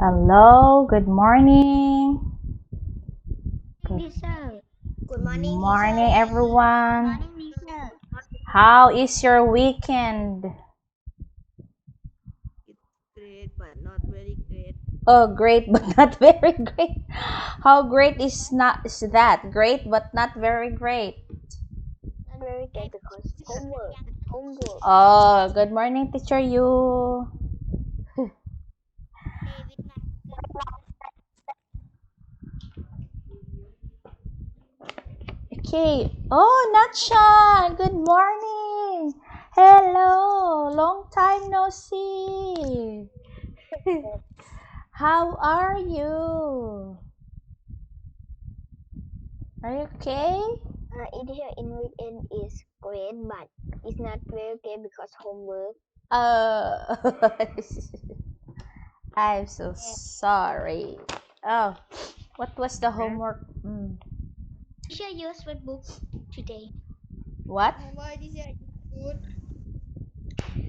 Hello, good morning. Teacher. Good Good morning, morning, teacher. everyone. Morning, teacher. How is your weekend? It's great, but not very great. Oh, great, but not very great. How great is that? Great, but not very great. Not very good because homework. Homework. Oh, good morning, teacher. You. Okay. Oh, Nacha. Good morning. Hello. Long time no see. How are you? Are you okay? It here in weekend is great, but it's not very good because homework. Uh, I'm so sorry. Oh, what was the homework? Teacher use what book today? What? Homework, teacher. Good.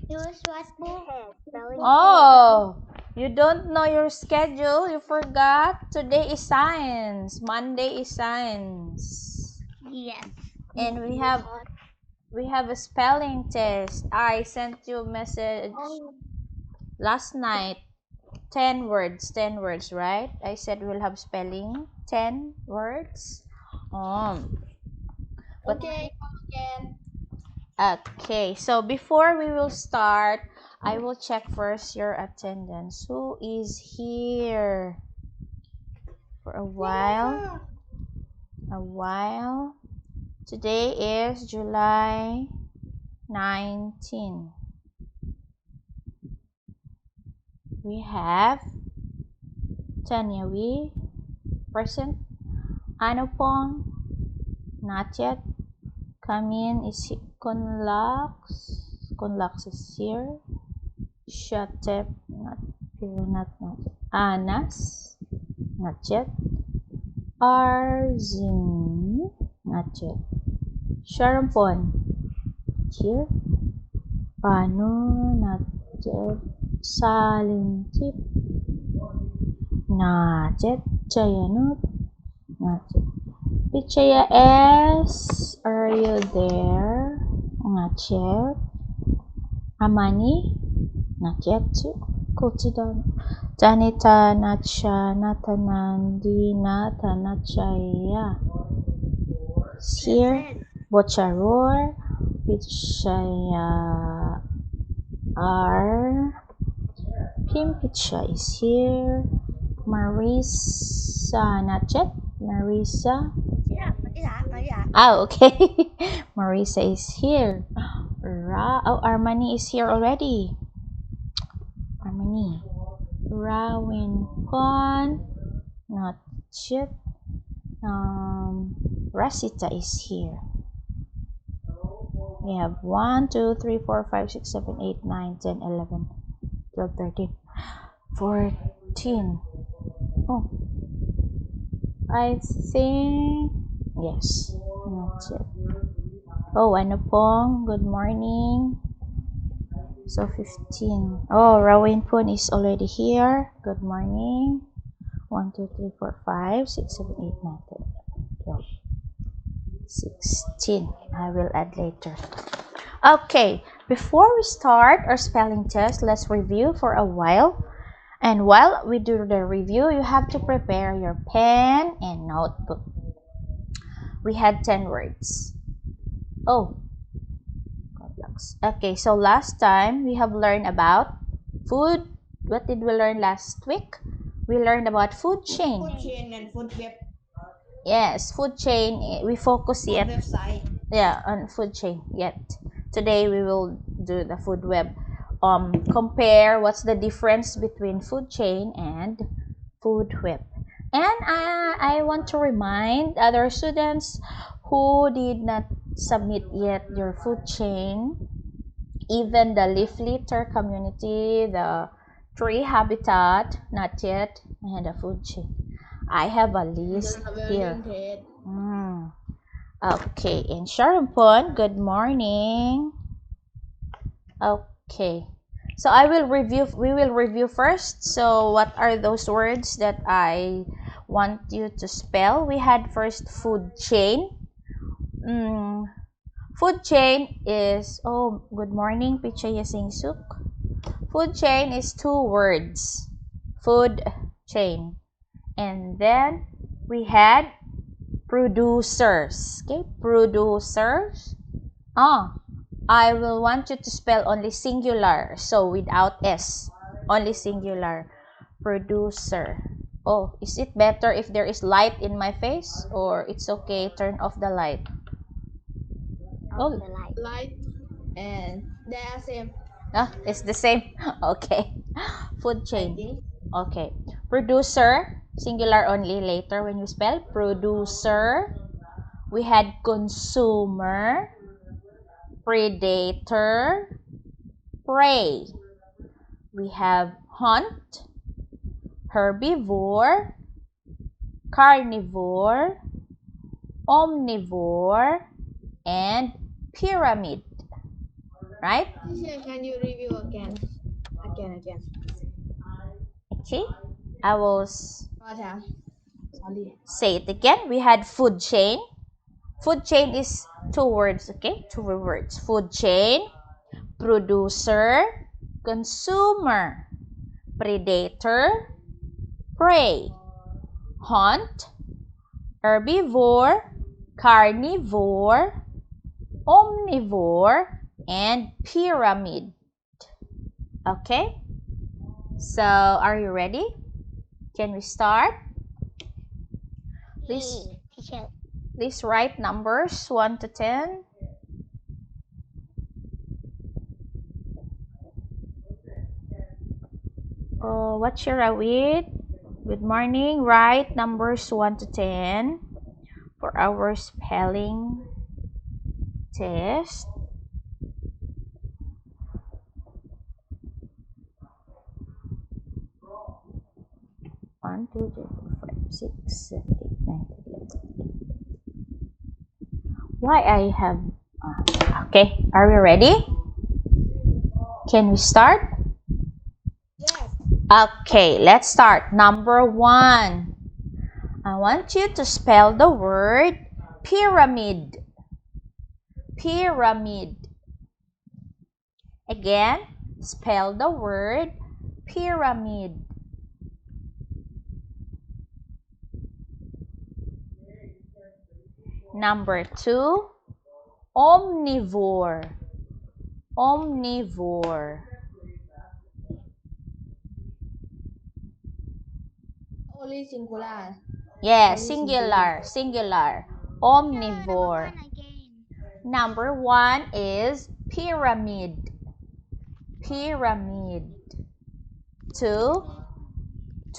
Use what book? Spelling Oh, you don't know your schedule. You forgot. Today is science. Monday is science. Yes. And we have a spelling test. I sent you a message Oh, last night. 10 words, right? I said we'll have spelling 10 words. But Okay, come again. okay, so before we will start, I will check first your attendance. Who is here for a while? Rafa. A while. Today is July 19. We have Tanya Wee, present. Anupong, not yet. Kamin is Kunlaks is here. Shatep, not here, not yet. Anas, not yet. Arzin, not yet. Sharampon, here. Pano, not yet. Salintip, not yet. Chayanut, not yet. Pichaya S, are you there? Not yet. Amani, not yet. Kochidan. Janita, Nacha, Natanandi, Natanachaya. Here. Present. Bocharor, Pichaya R. Pimpicha is here. Marisa, not yet. Marisa. Maria. Okay. Marisa is here. Armani is here already. Armani. Rawin Pon, not yet. Rasita is here. We have 1, 2, 3, 4, 5, 6, 7, 8, 9, 10, 11, 12, 13, 14. Oh, I think, yes, not yet. Oh, Anupong, good morning. So 15. Oh, Rawin Pun is already here. Good morning. 1, 2, 3, 4, 5, 6, 7, 8, 9, 10, 11, 12, 16. I will add later. Okay, before we start our spelling test, let's review for a while. And while we do the review, you have to prepare your pen and notebook. We had 10 words. Oh, okay, so last time we have learned about food. What did we learn last week? We learned about food chain. Food chain and food web. Yes, food chain. We focus Food yet. website. Yeah, on food chain yet. Today we will do the food web. Compare what's the difference between food chain and food web. And I want to remind other students who did not submit yet your food chain, even the leaf litter community, the tree habitat, not yet, and the food chain. I have a list here. Okay, and Sharampon, good morning. Okay, So we will review first. So what are those words that I want you to spell? We had first food chain. Food chain is, oh, good morning, Pichaya Singsuk. Food chain is two words. Food chain. And then we had producers. Okay, producers. I will want you to spell only singular, so without S, only singular. Producer. Oh, is it better if there is light in my face, or it's okay, turn off the light? Off Oh, the light. Light and they are same. it's the same. Okay. Food I chain. think. Okay. Producer, singular only later when you spell. Producer. We had consumer, predator, prey. We have hunt, herbivore, carnivore, omnivore, and pyramid. Right? Teacher, can you review again? Again. Okay. I will What else? Sorry. say it again. We had food chain. Food chain is two words, okay? Two words. Food chain, producer, consumer, predator, prey, hunt, herbivore, carnivore, omnivore, and pyramid. Okay? So, are you ready? Can we start? Please, Teacher. please write numbers 1 to 10. What should I read? Good morning. Write numbers 1 to 10 for our spelling test. 1, 2, 3, 4, 5, 6, 7, 8, 9, 10, 11. Why I have... okay, are we ready? Can we start? Yes. Okay, let's start. Number 1. I want you to spell the word pyramid. Pyramid. Again, spell the word pyramid. Number 2, omnivore. Omnivore. Only singular. Yes, Only singular. Omnivore. Number 1 is pyramid. Pyramid.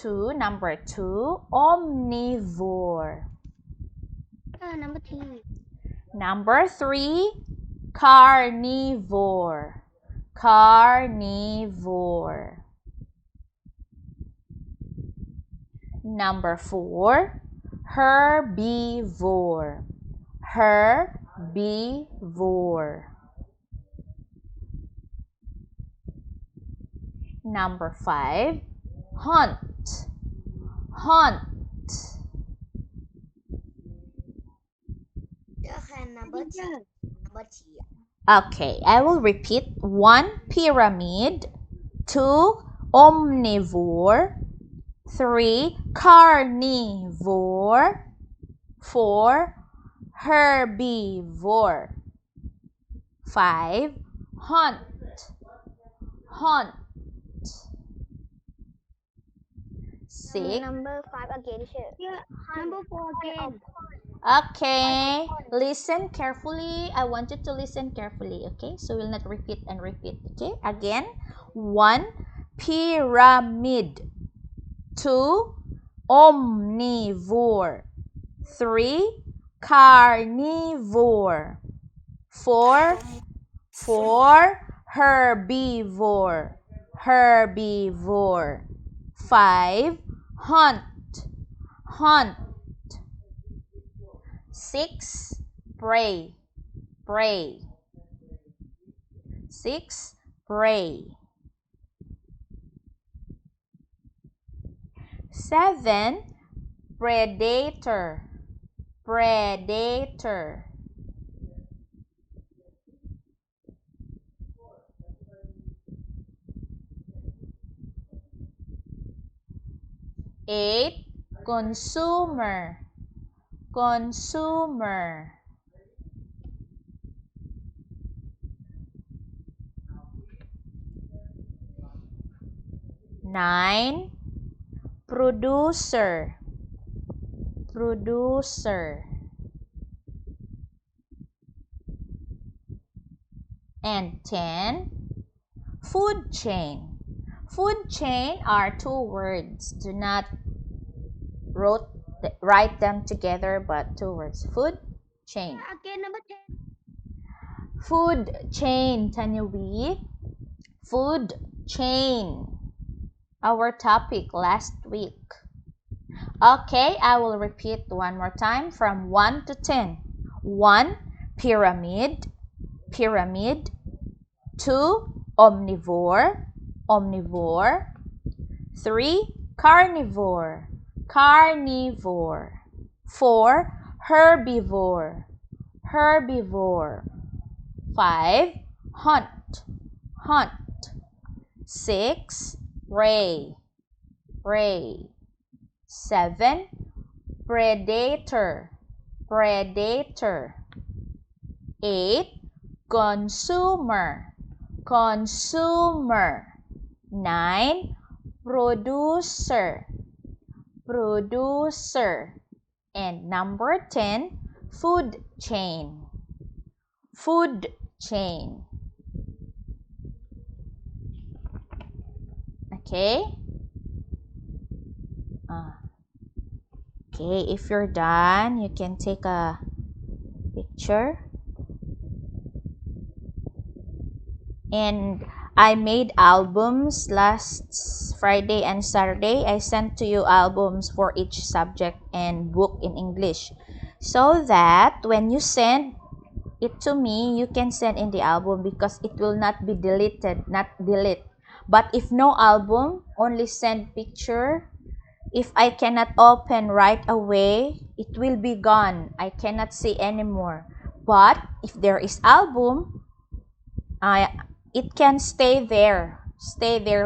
Number 2, omnivore. Number 3. Number 3, carnivore. Carnivore. Number 4, herbivore. Herbivore. Number 5, hunt. Hunt. Number 2. Okay, I will repeat. 1, pyramid. 2, omnivore. 3, carnivore. 4, herbivore. 5, hunt. Hunt. 6. Number 5 again, teacher. Yeah. Number 4 again. Okay, listen carefully. I want you to listen carefully, okay? So we'll not repeat and repeat, okay? Again, 1, pyramid. 2, omnivore. 3, carnivore. 4, herbivore. Herbivore. 5, hunt. Hunt. 6, prey. Prey. 6, prey. 7. Predator. Predator. 8. Consumer. Consumer. 9. Producer. Producer. And 10. Food chain. Food chain are two words. Do not write them together, but two words. Food chain. Again, number 10. Food chain, Tanyawi. Food chain. Our topic last week. Okay, I will repeat one more time from 1 to 10. 1. Pyramid. Pyramid. 2. Omnivore. Omnivore. 3. Carnivore. Carnivore. 4. Herbivore. Herbivore. 5. Hunt. Hunt. 6. Prey. Prey. 7. Predator. Predator. 8. Consumer. Consumer. 9. Producer. Producer. And number 10, food chain. Food chain. Okay? Okay, if you're done, you can take a picture. And I made albums last Friday and Saturday. I sent to you albums for each subject and book in English, so that when you send it to me, you can send in the album because it will not be deleted, not delete. But if no album, only send picture. If I cannot open right away, it will be gone. I cannot see anymore. But if there is album, it can stay there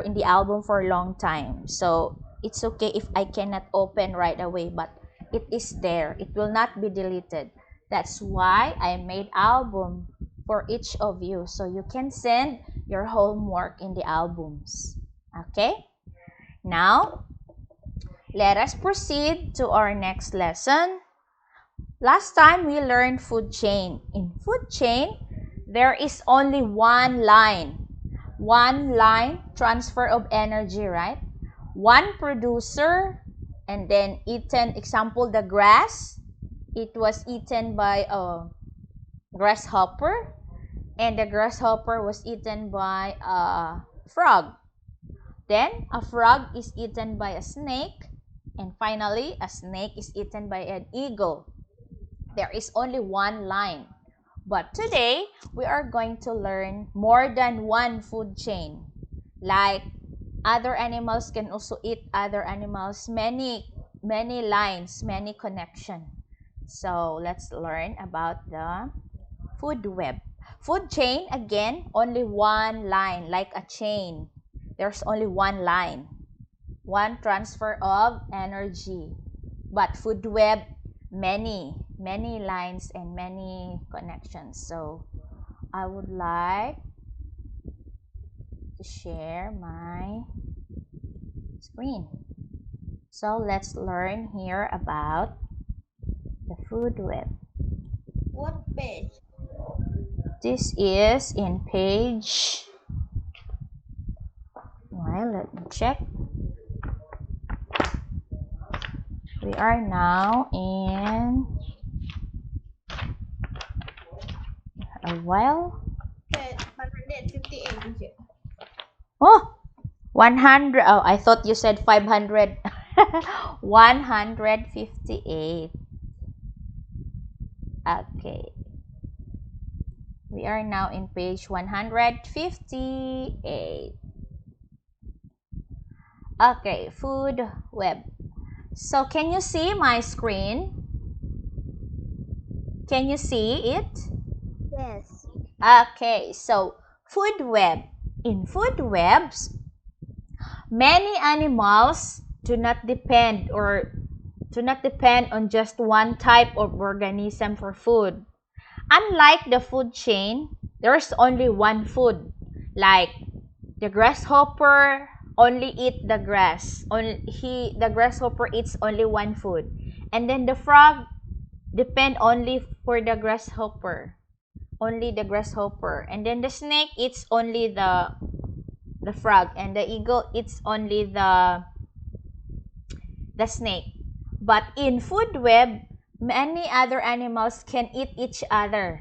in the album for a long time. So it's okay if I cannot open right away, but it is there. It will not be deleted. That's why I made album for each of you, so you can send your homework in the albums. Okay? Now, let us proceed to our next lesson. Last time we learned food chain. In food chain, there is only one line. One line, transfer of energy, right? One producer, and then eaten, example, the grass. It was eaten by a grasshopper, and the grasshopper was eaten by a frog. Then, a frog is eaten by a snake, and finally, a snake is eaten by an eagle. There is only one line. But today, we are going to learn more than one food chain. Like other animals can also eat other animals, many lines, many connections. So let's learn about the food web. Food chain, again, only one line, like a chain. There's only one line, one transfer of energy. But food web, many lines and many connections. So I would like to share my screen. So let's learn here about the food web. What page? This is in page, well, let me check. We are now in a while. Page 158. Oh, 100. Oh, I thought you said 500. 158. Okay. We are now in page 158. Okay, food web. So can you see my screen? Can you see it? Yes. Okay, so food web. In food webs, many animals do not depend on just one type of organism for food. Unlike the food chain, there's only one food. Like the grasshopper only eat the grass. The grasshopper eats only one food. And then the frog depend only for the grasshopper. Only the grasshopper. And then the snake eats only the frog, and the eagle eats only the snake. But in food web, many other animals can eat each other.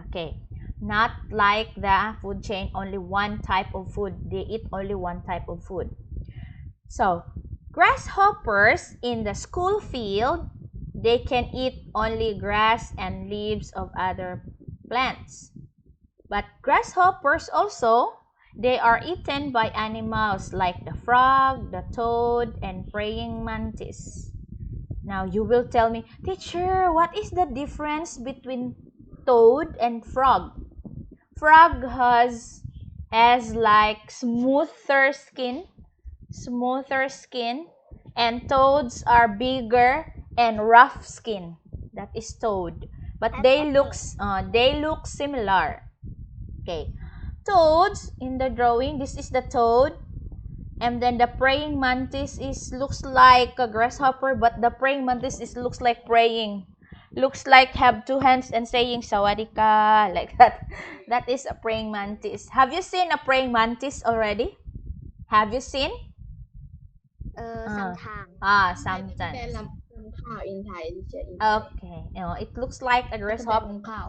Okay. Not like the food chain, only one type of food. They eat only one type of food. So, grasshoppers in the school field, they can eat only grass and leaves of other plants. But grasshoppers also, they are eaten by animals like the frog, the toad, and praying mantis. Now you will tell me, teacher, what is the difference between toad and frog? Frog has like smoother skin, and toads are bigger and rough skin. That is toad, but they look similar. Okay, toads in the drawing, this is the toad, and then the praying mantis looks like a grasshopper, but the praying mantis looks like praying, looks like have two hands and saying sawadika like that. That is a praying mantis. Have you seen a praying mantis already? Have you seen? Sometimes. Sometimes. ข้าวอินไทยเฉย Okay, it looks like a ๆ grasshopper. ข้าว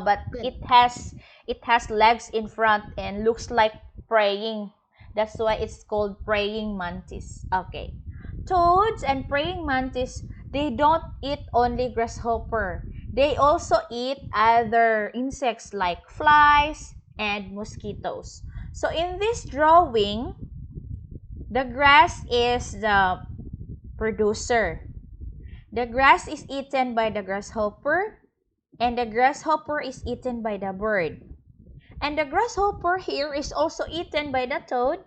But it has legs in front and looks like praying. That's why it's called praying mantis. Okay. Toads and praying mantis, they don't eat only grasshopper. They also eat other insects like flies and mosquitoes. So in this drawing, the grass is the producer. The grass is eaten by the grasshopper, and the grasshopper is eaten by the bird. And the grasshopper here is also eaten by the toad,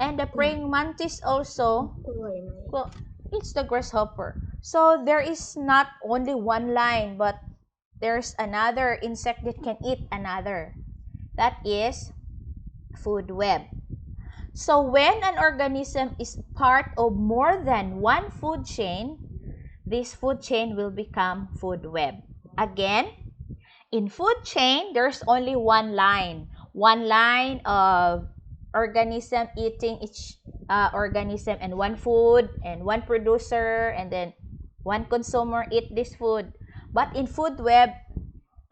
and the praying mantis also, กล้วยไหม well, it's the grasshopper. So there is not only one line, but there's another insect that can eat another. That is food web. So when an organism is part of more than one food chain, this food chain will become food web. Again, in food chain, there's only one line of organism eating each organism, and one food and one producer, and then one consumer eat this food. But in food web,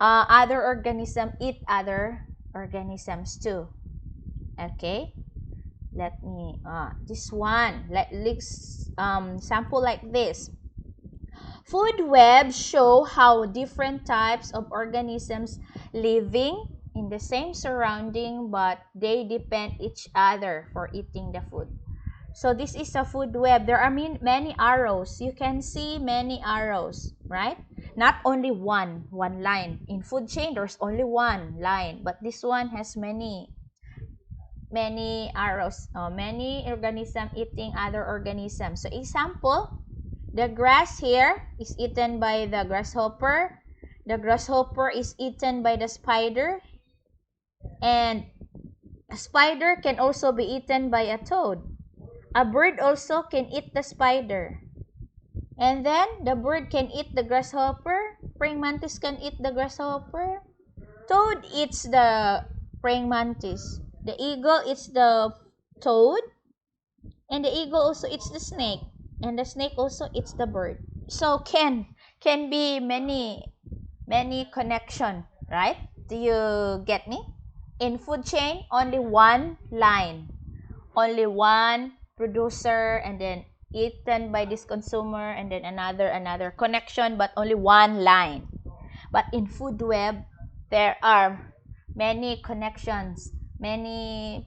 other organisms eat other organisms too. Okay, let me this one, let's sample like this. Food webs show how different types of organisms living in the same surrounding, but they depend each other for eating the food. So this is a food web. There are many arrows. You can see many arrows, right? Not only one line. In food chain, there's only one line, but this one has many arrows. Many organisms eating other organisms. So example, the grass here is eaten by the grasshopper. The grasshopper is eaten by the spider. And a spider can also be eaten by a toad. A bird also can eat the spider. And then the bird can eat the grasshopper. Praying mantis can eat the grasshopper. Toad eats the praying mantis. The eagle eats the toad. And the eagle also eats the snake. And the snake also eats the bird. So can be many connection, right? Do you get me? In food chain, only one line, only one producer, and then eaten by this consumer, and then another connection, but only one line. But in food web, there are many connections, many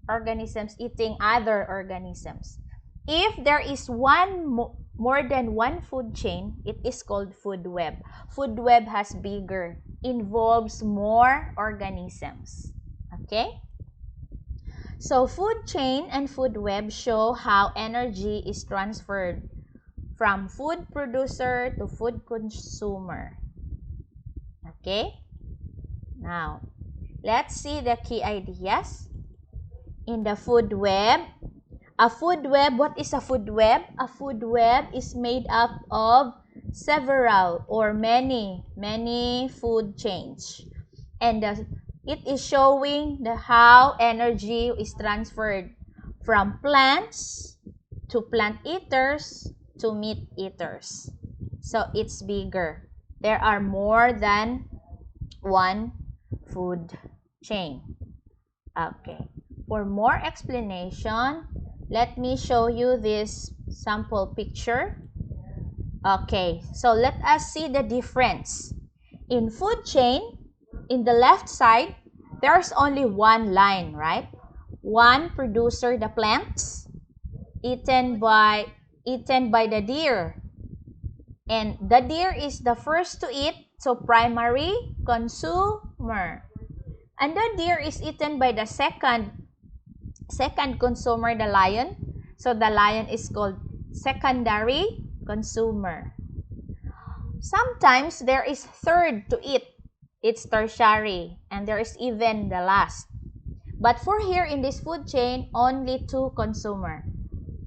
organisms eating other organisms. If there is more than one food chain, it is called food web. Food web has bigger, involves more organisms. Okay? So food chain and food web show how energy is transferred from food producer to food consumer. Okay? Now, let's see the key ideas in the food web. A food web, what is a food web? A food web is made up of several or many food chains. And it is showing how energy is transferred from plants to plant eaters to meat eaters. So it's bigger. There are more than one food chain. Okay. For more explanation, let me show you this sample picture. Okay, so let us see the difference. In food chain, in the left side, there's only one line, right? One producer, the plants, eaten by the deer. And the deer is the first to eat, so primary consumer. And the deer is eaten by the second consumer, the lion. So the lion is called secondary consumer. Sometimes there is third to eat. It's tertiary. And there is even the last. But for here in this food chain, only two consumer.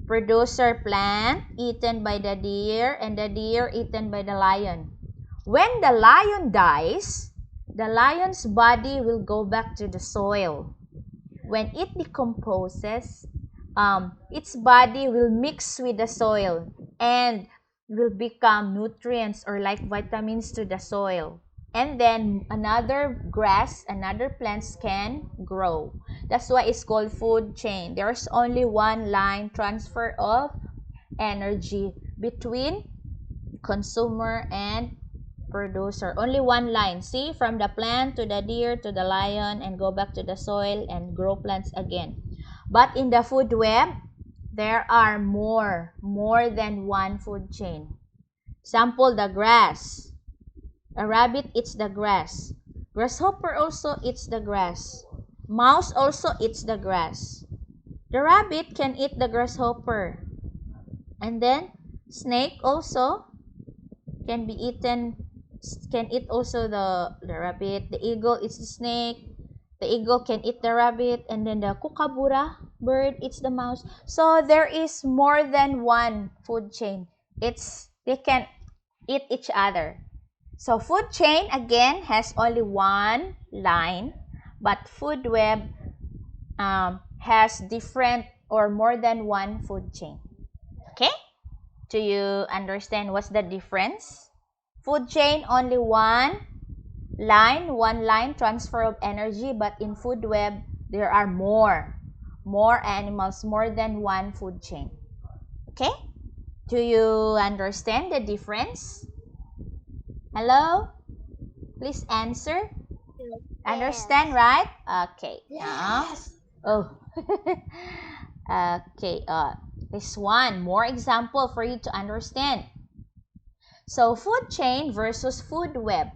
Producer plant eaten by the deer and the deer eaten by the lion. When the lion dies, the lion's body will go back to the soil. When it decomposes, its body will mix with the soil and will become nutrients or like vitamins to the soil. And then another grass, another plants can grow. That's why it's called food chain. There's only one line transfer of energy between consumer and producer. Only one line. See, from the plant to the deer to the lion and go back to the soil and grow plants again. But in the food web, there are more than one food chain. Example, the grass. A rabbit eats the grass. Grasshopper also eats the grass. Mouse also eats the grass. The rabbit can eat the grasshopper. And then snake also can be eaten, can eat also the rabbit. The eagle eats the snake. The eagle can eat the rabbit. And then the kookaburra bird eats the mouse. So there is more than one food chain. They can eat each other. So food chain again has only one line, but food web has different or more than one food chain. Okay? Do you understand what's the difference? Food chain, only one line transfer of energy, but in food web, there are more animals, more than one food chain. Okay? Do you understand the difference? Hello? Please answer. Understand, right? Okay. Yes. Oh. Okay. This one, more example for you to understand. So, food chain versus food web.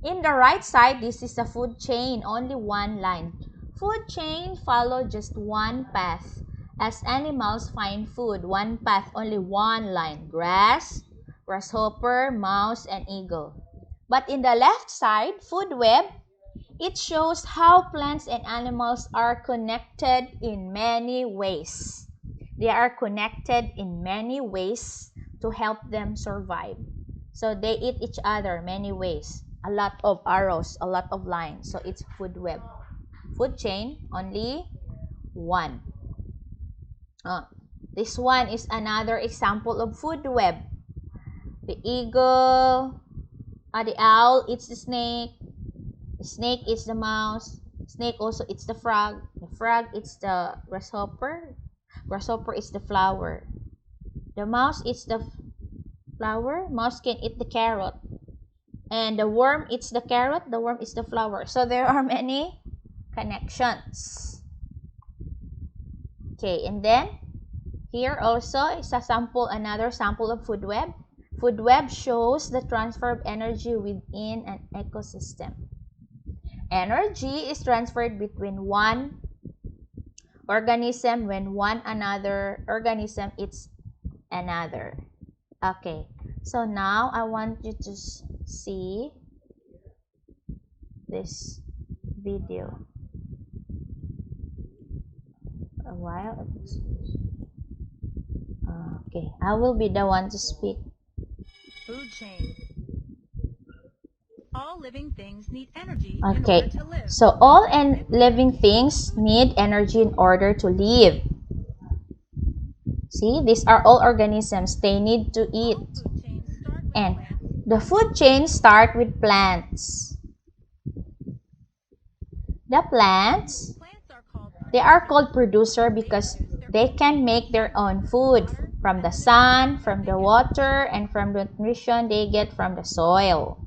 In the right side, this is a food chain, only one line. Food chain follow just one path. As animals find food, one path, only one line. Grass, grasshopper, mouse, and eagle. But in the left side, food web, it shows how plants and animals are connected in many ways. They are connected in many ways to help them survive. So they eat each other many ways. A lot of arrows, a lot of lines. So it's food web. Food chain, only one. This one is another example of food web. The eagle, the owl eats the snake. The snake eats the mouse. The snake also eats the frog. The frog eats the grasshopper. Grasshopper eats the flower. The mouse eats the flower. Mouse can eat the carrot. And the worm eats the carrot. The worm eats the flower. So there are many connections. Okay, and then Here also is a sample, another sample of food web. Food web shows the transfer of energy within an ecosystem. Energy is transferred between one organism when one another organism eats another. Okay, so now I want you to see this video. A while. Okay, I will be the one to speak. Food chain. All living things need energy in Okay, order to live. so all living things need energy in order to live. See, these are all organisms. They need to eat. Food chains start with And plants. the food chain start with plants. The plants, Plants are called they are called producer because they can make their own food from the sun, from the water, and from the nutrition they get from the soil.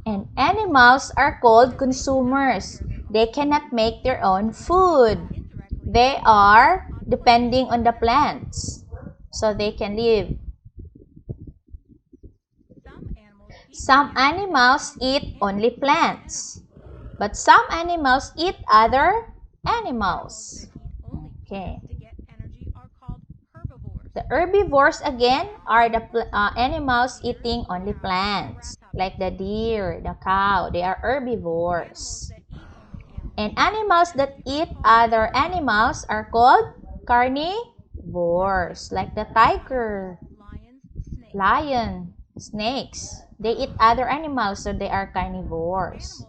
And animals are called consumers. They cannot make their own food. They are depending on the plants so they can live. Some animals eat only plants, but some animals eat other animals. Okay. The herbivores again are the animals eating only plants, like the deer, the cow. They are herbivores. And animals that eat other animals are called carnivores, like the tiger, lion, snakes. They eat other animals, so they are carnivores.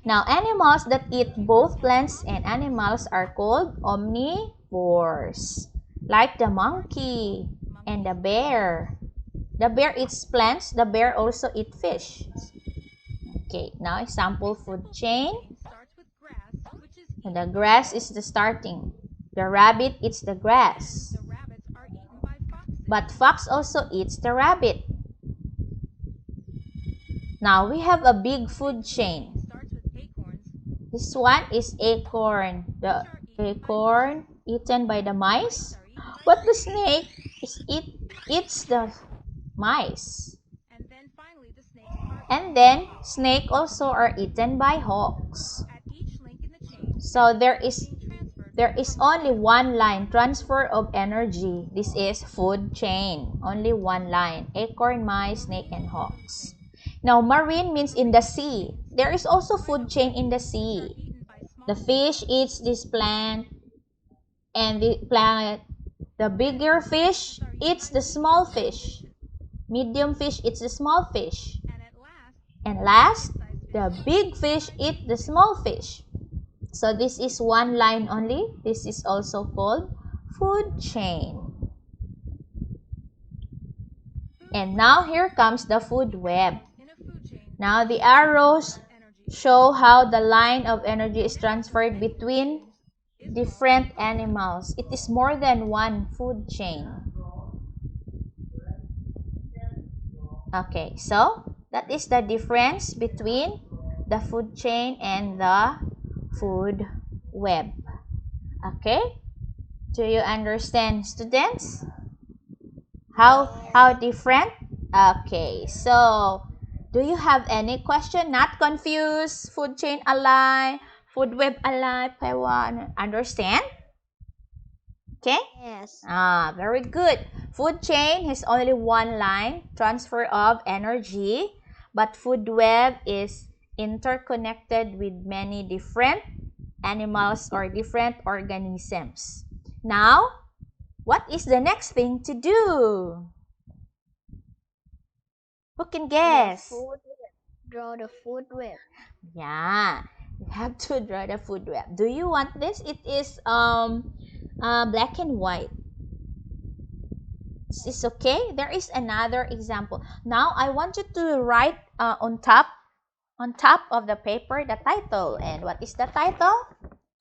Now, animals that eat both plants and animals are called omnivores, like the monkey and the bear. The bear eats plants. The bear also eats fish. Okay, now example food chain. The grass is the starting. The rabbit eats the grass. But fox also eats the rabbit. Now we have a big food chain. This one is acorn. The acorn eaten by the mice. But the snake eats the mice. And then snake also are eaten by hawks. So there is only one line, transfer of energy. This is food chain. Only one line. Acorn, mice, snake, and hawks. Now, marine means in the sea. There is also food chain in the sea. The fish eats this plant, and the bigger fish eats the small fish. Medium fish eats the small fish. And last, the big fish eat the small fish. So this is one line only. This is also called food chain. And now here comes the food web. Now the arrows show how the line of energy is transferred between different animals. It is more than one food chain. Okay, so that is the difference between the food chain and the food web. Okay? Do you understand, students? How different? Okay, so do you have any question? Not confused? Food chain alive, food web alive, Taiwan. Understand? Okay? Yes. Very good. Food chain has only one line, transfer of energy, but food web is interconnected with many different animals or different organisms. Now, what is the next thing to do? Who can guess? Draw the food web. Yeah, you have to draw the food web. Do you want this? It is black and white. Is this okay? There is another example. Now I want you to write on top of the paper the title. And what is the title?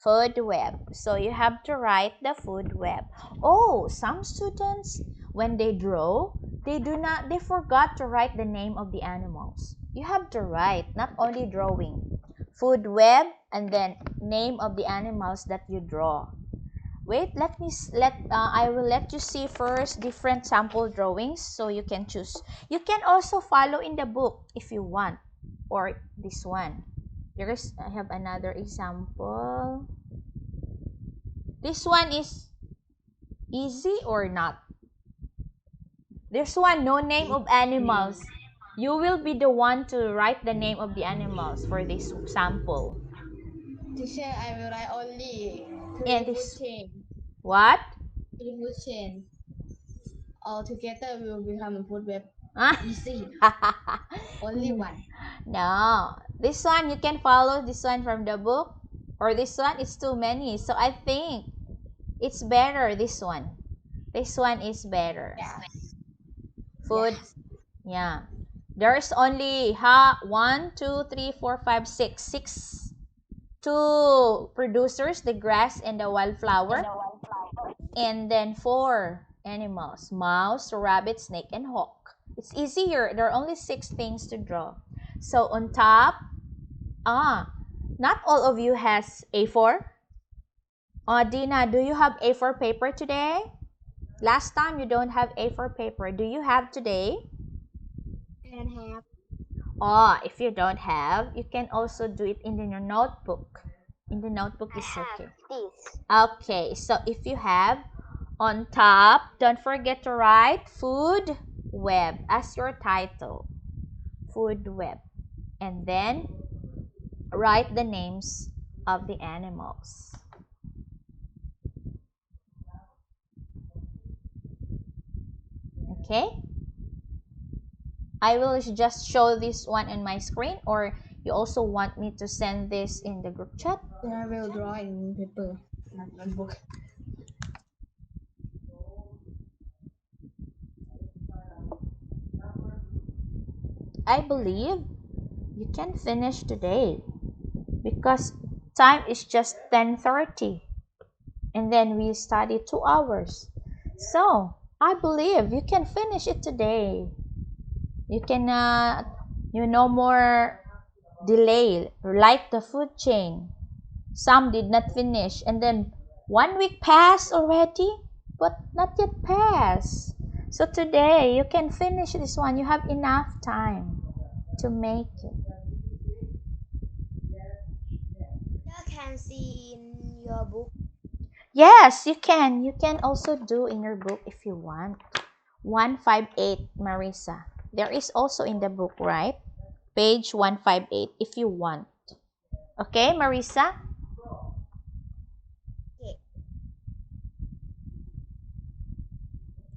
Food web. So you have to write the food web. Oh, some students, when they draw, they forgot to write the name of the animals. You have to write, not only drawing. food web, and then name of the animals that you draw. Wait, I will let you see first different sample drawings so you can choose. You can also follow in the book if you want, or this one. I have another example. This one is easy or not? There's one, no name of animals. You will be the one to write the name of the animals for this sample. Teacher, I will write only three And food this, chain. what? Three food chain. All together will become a food web. Ah. Easy. Only one. No, this one you can follow this one from the book, or this one is too many. So I think it's better this one. This one is better. Yes. Food. Yes. Yeah. There's only 1, 2, 3, 4, 5, 6. 6 two producers, the grass and the wildflower. And then 4 animals, mouse, rabbit, snake, and hawk. It's easier. There are only 6 things to draw. So on top, not all of you has A4. Dina, do you have A4 paper today? Last time you don't have A4 paper. Do you have today? And have If you don't have, you can also do it in your notebook. In the notebook I is have okay. this. Okay, so if you have, on top, don't forget to write food web as your title. Food web. And then write the names of the animals. Okay? I will just show this one in my screen, or you also want me to send this in the group chat? Then I will draw in paper, not notebook. I believe you can finish today because time is just 10:30 and then we study 2 hours. So I believe you can finish it today. You can no more delay, like the food chain. Some did not finish, and then 1 week passed already, but not yet passed. So today you can finish this one. You have enough time to make it. You can see in your book. Yes, you can. You can also do in your book if you want. 158, Marisa. There is also in the book, right? Page 158 if you want. Okay, Marisa?